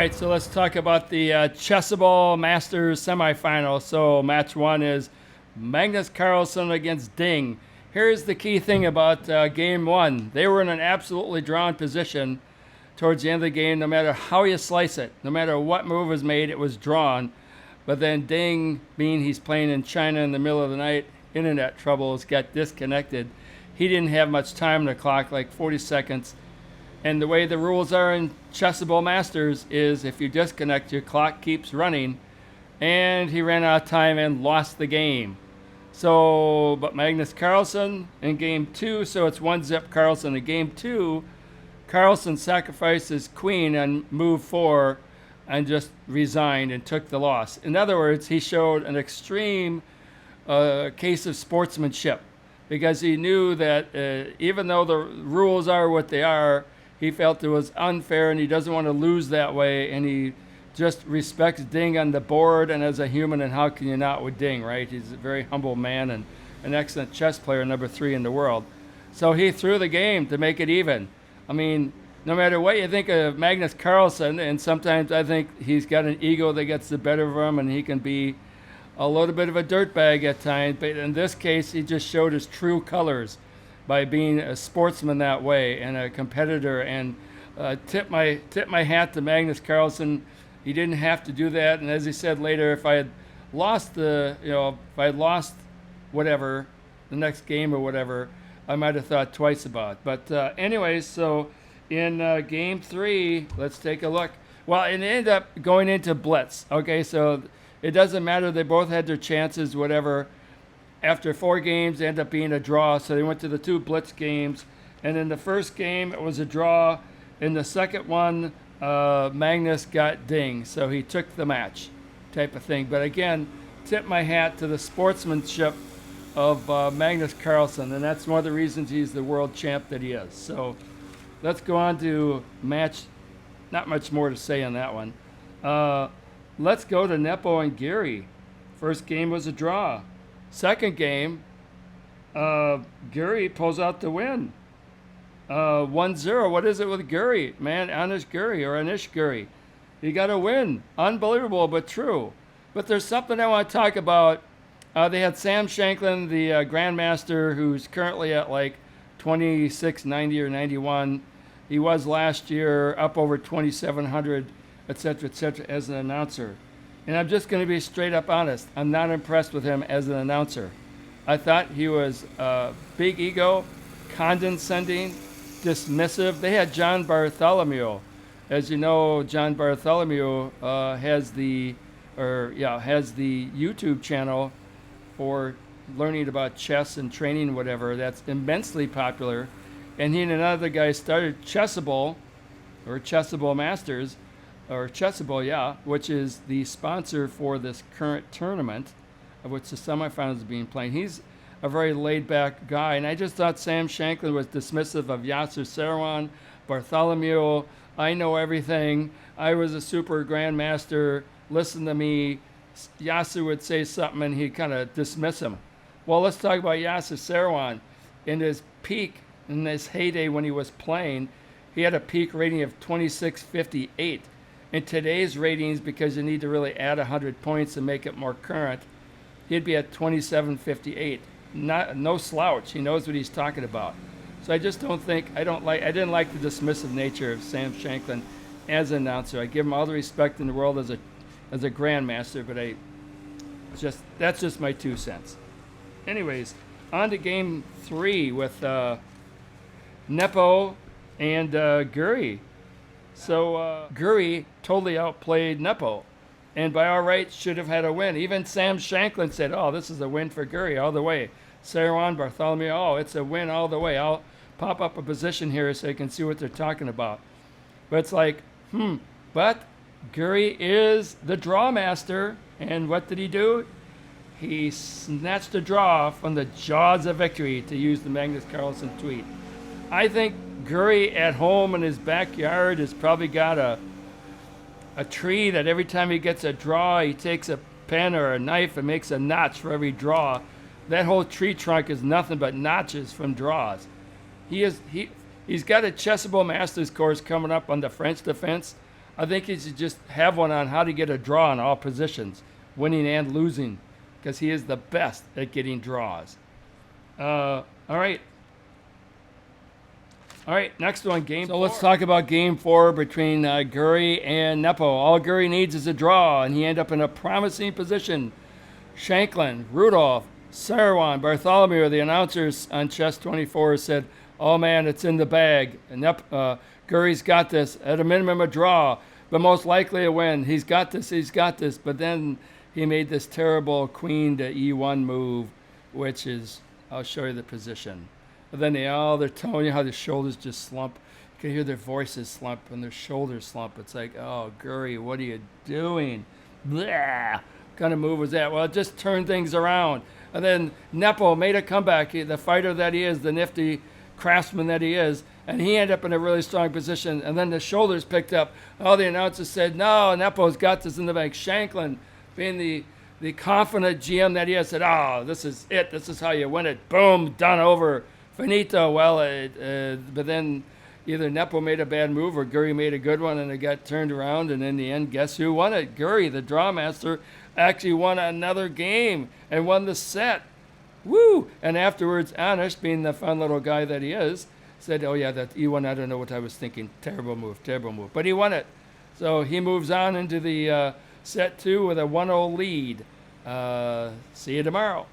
right, so let's talk about the Chessable Masters Semifinals. So match one is Magnus Carlsen against Ding. Here's the key thing about game one. They were in an absolutely drawn position towards the end of the game. No matter how you slice it, no matter what move was made, it was drawn. But then Ding, being he's playing in China in the middle of the night, internet troubles, got disconnected. He didn't have much time on the clock, like 40 seconds. And the way the rules are in Chessable Masters is if you disconnect, your clock keeps running. And he ran out of time and lost the game. So, but Magnus Carlsen in game two, so it's 1-0 Carlsen. In game two, Carlsen sacrificed his queen on move 4 and just resigned and took the loss. In other words, he showed an extreme case of sportsmanship because he knew that even though the rules are what they are, he felt it was unfair and he doesn't want to lose that way, and he just respects Ding on the board and as a human, and how can you not with Ding, right? He's a very humble man and an excellent chess player, number 3 in the world. So he threw the game to make it even. I mean, no matter what you think of Magnus Carlsen, and sometimes I think he's got an ego that gets the better of him and he can be a little bit of a dirtbag at times, but in this case, he just showed his true colors by being a sportsman that way and a competitor, and tip my hat to Magnus Carlsen. He didn't have to do that, and as he said later, if I had lost whatever, the next game or whatever, I might have thought twice about it. But anyways, so in game 3, let's take a look. Well, it ended up going into blitz. Okay, so it doesn't matter. They both had their chances, whatever. After 4 games, it ended up being a draw, so they went to the 2 blitz games. And in the first game, it was a draw. In the second one, Magnus got Ding, so he took the match type of thing. But again, tip my hat to the sportsmanship of Magnus Carlsen, and that's one of the reasons he's the world champ that he is. So let's go on to match. Not much more to say on that one. Let's go to Nepo and Gary. First game was a draw. Second game, Gary pulls out the win. 1-0. What is it with Gary? Man, Anish Gary. He got a win. Unbelievable, but true. But there's something I want to talk about. They had Sam Shanklin, the Grandmaster, who's currently at like 2690 or 91. He was last year up over 2,700, etc., as an announcer. And I'm just going to be straight up honest. I'm not impressed with him as an announcer. I thought he was big ego, condescending, dismissive. They had John Bartholomew. As you know, John Bartholomew has the YouTube channel for learning about chess and training, whatever. That's immensely popular. And he and another guy started Chessable Masters, or Chessable, which is the sponsor for this current tournament, of which the semifinals are being played. He's a very laid-back guy, and I just thought Sam Shanklin was dismissive of Yasser Seirawan, Bartholomew. I know everything. I was a super grandmaster. Listen to me. Yasser would say something, and he'd kind of dismiss him. Well, let's talk about Yasser Seirawan. In his peak, in his heyday when he was playing, he had a peak rating of 2658. In today's ratings, because you need to really add 100 points and make it more current, he'd be at 2758. No slouch. He knows what he's talking about. So I just I didn't like the dismissive nature of Sam Shanklin as an announcer. I give him all the respect in the world as a grandmaster, but that's just my 2 cents. Anyways, on to game 3 with Nepo and Guri. So Guri totally outplayed Nepo, and by all rights should have had a win. Even Sam Shanklin said, "Oh, this is a win for Guri all the way." Seirawan, Bartholomew, "Oh, it's a win all the way." I'll pop up a position here so you can see what they're talking about. But it's like, but Guri is the Drawmeister, and what did he do? He snatched a draw from the jaws of victory, to use the Magnus Carlsen tweet. I think Guri at home in his backyard has probably got a tree that every time he gets a draw, he takes a pen or a knife and makes a notch for every draw. That whole tree trunk is nothing but notches from draws. He's got a Chessable Masters course coming up on the French defense. I think he should just have one on how to get a draw in all positions, winning and losing, because he is the best at getting draws. All right. All right, next one, game four. So let's talk about game four between Guri and Nepo. All Guri needs is a draw, and he ended up in a promising position. Shanklin, Rudolph, Sarwan, Bartholomew, the announcers on Chess 24 said, oh man, it's in the bag. And Guri's got this, at a minimum a draw, but most likely a win. He's got this. But then he made this terrible queen to E1 move, which is, I'll show you the position. And then they're telling you how their shoulders just slump. You can hear their voices slump and their shoulders slump. It's like, oh, Guri, what are you doing? Blah. What kind of move was that? Well, it just turned things around. And then Nepo made a comeback. The fighter that he is, the nifty craftsman that he is, and he ended up in a really strong position. And then the shoulders picked up. All the announcers said, no, Nepo's got this in the bank. Shanklin, being the confident GM that he is, said, oh, this is it. This is how you win it. Boom, done, over. Finito. Well, but then either Nepo made a bad move or Guri made a good one, and it got turned around. And in the end, guess who won it? Guri, the Drawmeister, actually won another game and won the set. Woo! And afterwards, Anish, being the fun little guy that he is, said, oh yeah, that E1, I don't know what I was thinking. Terrible move. But he won it. So he moves on into the set two with a 1-0 lead. See you tomorrow.